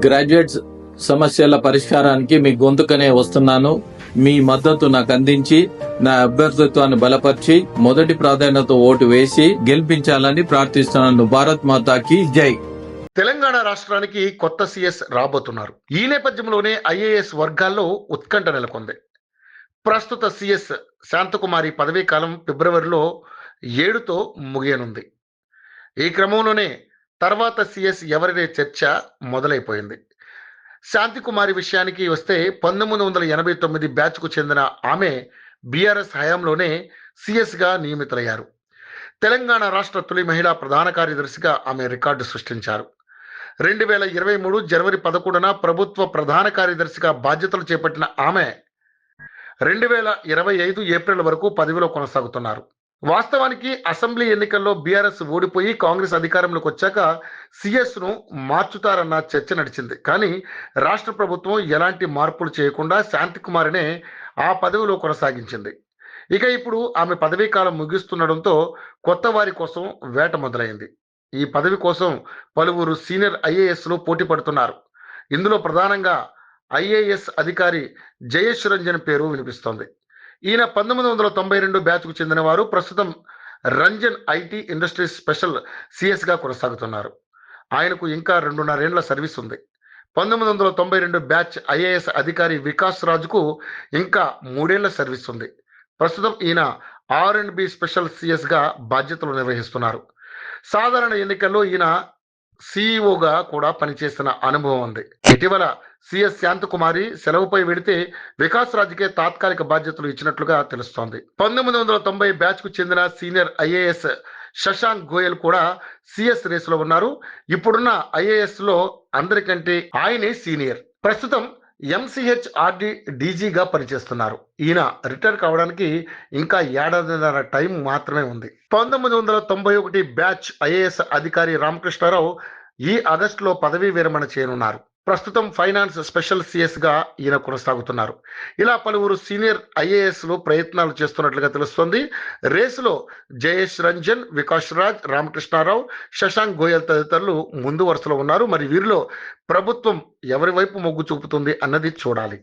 Graduates సమస్యల పరిష్కారానికి మీ గొంతుకనే వస్తున్నాను. మీ మద్దతు నాకు అందించి నా అభ్యర్థిత్వాన్ని బలపరిచి మొదటి ప్రాధాన్యత ఓటు వేసి గెలిపించాలని ప్రార్థిస్తున్నాను. భారత్ మాతాకి జై. తెలంగాణ రాష్ట్రానికి కొత్త సీఎస్ రాబోతున్నారు. ఈ నేపథ్యంలోనే ఐఏఎస్ వర్గాల్లో ఉత్కంఠ నెలకొంది. ప్రస్తుత సీఎస్ శాంతకుమారి పదవీ కాలం ఫిబ్రవరిలో 7తో ముగియనుంది. ఈ క్రమంలోనే తర్వాత సీఎస్ ఎవరనే చర్చ మొదలైపోయింది. శాంతికుమారి విషయానికి వస్తే 1989 బ్యాచ్కు చెందిన ఆమె బీఆర్ఎస్ హయాంలోనే సీఎస్గా నియమితులయ్యారు. తెలంగాణ రాష్ట్ర తొలి మహిళా ప్రధాన కార్యదర్శిగా ఆమె రికార్డు సృష్టించారు. 2023 జనవరి 11న ప్రభుత్వ ప్రధాన కార్యదర్శిగా బాధ్యతలు చేపట్టిన ఆమె 2025 ఏప్రిల్ వరకు పదవిలో కొనసాగుతున్నారు. వాస్తవానికి అసెంబ్లీ ఎన్నికల్లో బీఆర్ఎస్ ఓడిపోయి కాంగ్రెస్ అధికారంలోకి వచ్చాక సీఎస్ను మార్చుతారన్న చర్చ నడిచింది. కానీ రాష్ట్ర ప్రభుత్వం ఎలాంటి మార్పులు చేయకుండా శాంతికుమారినే ఆ పదవిలో కొనసాగించింది. ఇక ఇప్పుడు ఆమె పదవీ కాలం ముగిస్తుండడంతో కొత్త వారి కోసం వేట మొదలైంది. ఈ పదవి కోసం పలువురు సీనియర్ ఐఏఎస్లు పోటీ పడుతున్నారు. ఇందులో ప్రధానంగా ఐఏఎస్ అధికారి జయేష్ రంజన్ పేరు వినిపిస్తోంది. ఈయన 1992 బ్యాచ్కు చెందిన వారు. ప్రస్తుతం రంజన్ ఐటీ ఇండస్ట్రీస్ స్పెషల్ సిఎస్గా కొనసాగుతున్నారు. ఆయనకు ఇంకా 2.5 ఏళ్ల సర్వీస్ ఉంది. 1992 బ్యాచ్ ఐఏఎస్ అధికారి వికాస్ రాజుకు ఇంకా 3 ఏళ్ల సర్వీస్ ఉంది. ప్రస్తుతం ఈయన R&B స్పెషల్ సిఎస్గా బాధ్యతలు నిర్వహిస్తున్నారు. సాధారణ ఎన్నికల్లో ఈయన సిఇఓగా కూడా పనిచేసిన అనుభవం ఉంది. ఇటీవల సిఎస్ శాంతకుమారి సెలవుపై వెళితే వికాస్ రాజ్కే తాత్కాలిక బాధ్యతలు ఇచ్చినట్లుగా తెలుస్తోంది. 1990 బ్యాచ్ కు చెందిన సీనియర్ ఐఏఎస్ శశాంక్ గోయల్ కూడా సిఎస్ రేసులో ఉన్నారు. ఇప్పుడున్న ఐఏఎస్ లో అందరికంటే ఆయనే సీనియర్. ప్రస్తుతం MCHRD డీజీగా పనిచేస్తున్నారు. ఈయన రిటైర్ కావడానికి ఇంకా 1.5 ఏళ్ల టైం మాత్రమే ఉంది. 1991 బ్యాచ్ ఐఏఎస్ అధికారి రామకృష్ణారావు ఈ ఆగస్టులో పదవీ విరమణ చేయనున్నారు. ప్రస్తుతం ఫైనాన్స్ స్పెషల్ సిఎస్గా ఈయన కొనసాగుతున్నారు. ఇలా పలువురు సీనియర్ ఐఏఎస్లు ప్రయత్నాలు చేస్తున్నట్లుగా తెలుస్తోంది. రేసులో జయేష్ రంజన్, వికాస్ రాజ్, రామకృష్ణారావు, శశాంక్ గోయల్ తదితరులు ముందు వరుసలో ఉన్నారు. మరి వీరిలో ప్రభుత్వం ఎవరి వైపు మొగ్గు చూపుతుంది అన్నది చూడాలి.